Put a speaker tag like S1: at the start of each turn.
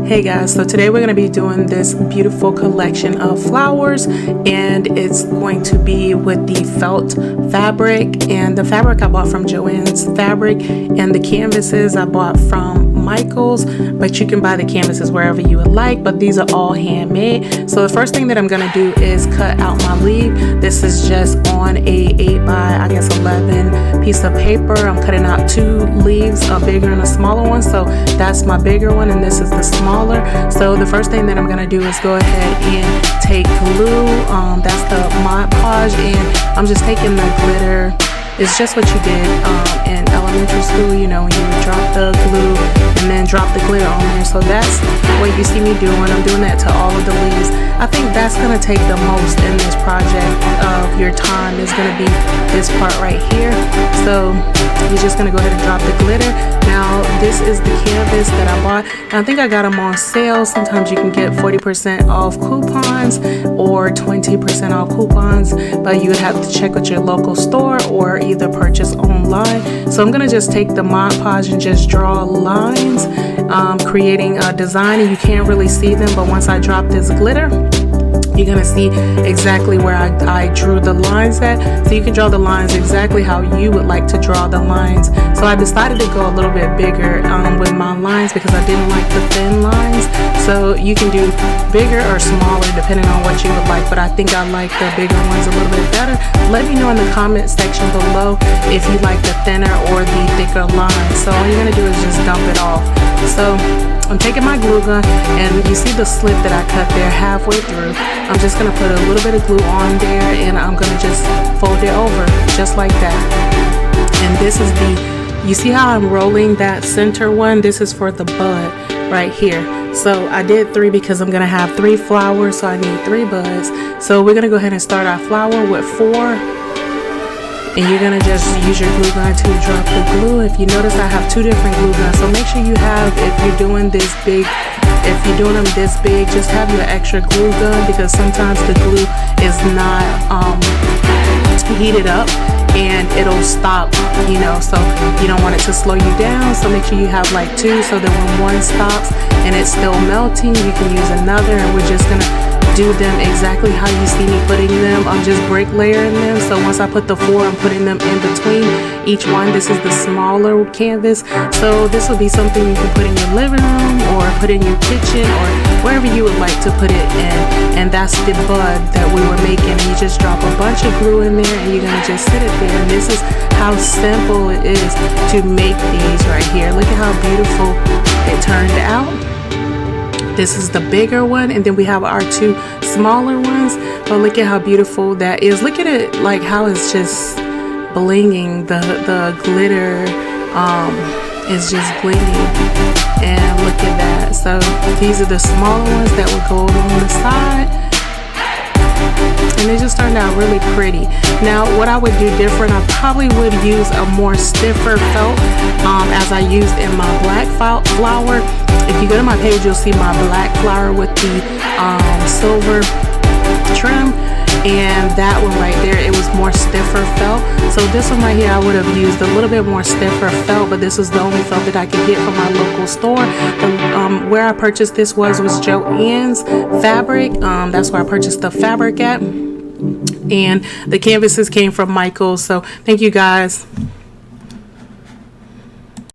S1: Hey guys, so today we're going to be doing this beautiful collection of flowers, and it's going to be with the felt fabric, and the fabric I bought from Joann's Fabric, and the canvases I bought from Michael's, but you can buy the canvases wherever you would like, but these are all handmade. So the first thing that I'm going to do is cut out my leaf. This is just on a 8 by 11 piece of paper. I'm cutting out two leaves, a bigger and a smaller one. So that's my bigger one and this is the smaller. So the first thing that I'm going to do is go ahead and take glue. That's the Mod Podge, and I'm just taking the glitter. It's just what you did in elementary school, you know, when you would drop the glue and then drop the glitter on there. So that's what you see me doing. I'm doing that to all of the leaves. I think that's going to take the most in this project of your time is going to be this part right here. So you're just going to go ahead and drop the glitter. Now this is the canvas that I bought. I think I got them on sale. Sometimes you can get 40% off coupons or 20% off coupons, but you would have to check with your local store or either purchase online. So I'm gonna just take the Mod Podge and just draw lines, creating a design, and you can't really see them, but once I drop this glitter, you're gonna see exactly where I drew the lines at. So you can draw the lines exactly how you would like to draw the lines. So I decided to go a little bit bigger with my lines because I didn't like the thin lines. So you can do bigger or smaller depending on what you would like, but I think I like the bigger ones a little bit better. Let me know in the comment section below if you like the thinner or the thicker lines. So all you're gonna do is just dump it off. So I'm taking my glue gun, and you see the slit that I cut there halfway through. I'm just gonna put a little bit of glue on there, and I'm gonna just fold it over just like that. And this is you see how I'm rolling that center one? This is for the bud right here. So I did 3 because I'm gonna have 3 flowers, so I need 3 buds. So we're gonna go ahead and start our flower with 4. And you're gonna just use your glue gun to drop the glue. If you notice, I have 2 different glue guns, so make sure you have, if you're doing them this big, just have your extra glue gun, because sometimes the glue is not heated up and it'll stop, you know, so you don't want it to slow you down. So make sure you have like 2, so that when one stops and it's still melting, you can use another. And we're just gonna do them exactly how you see me putting them. I'm just break layering them. So once I put the 4, I'm putting them in between each one. This is the smaller canvas, so this will be something you can put in your living room or put in your kitchen or wherever you would like to put it in. And that's the bud that we were making. You just drop a bunch of glue in there and you're gonna just sit it there. And this is how simple it is to make these right here. Look at how beautiful it turned out. This is the bigger one, and then we have our 2 smaller ones. But look at how beautiful that is. Look at it, like how it's just blinging. The glitter is just blinging, and look at that. So these are the smaller ones that would go along the side, and they just turned out really pretty. Now what I would do different, I probably would use a more stiffer felt as I used in my black flower. If you go to my page, you'll see my black flower with the silver trim, and that one right there, it was more stiffer felt. So this one right here, I would have used a little bit more stiffer felt, but this was the only felt that I could get from my local store. Where I purchased this was Joann's Fabric. That's where I purchased the fabric at, and the canvases came from Michael's. So thank you guys.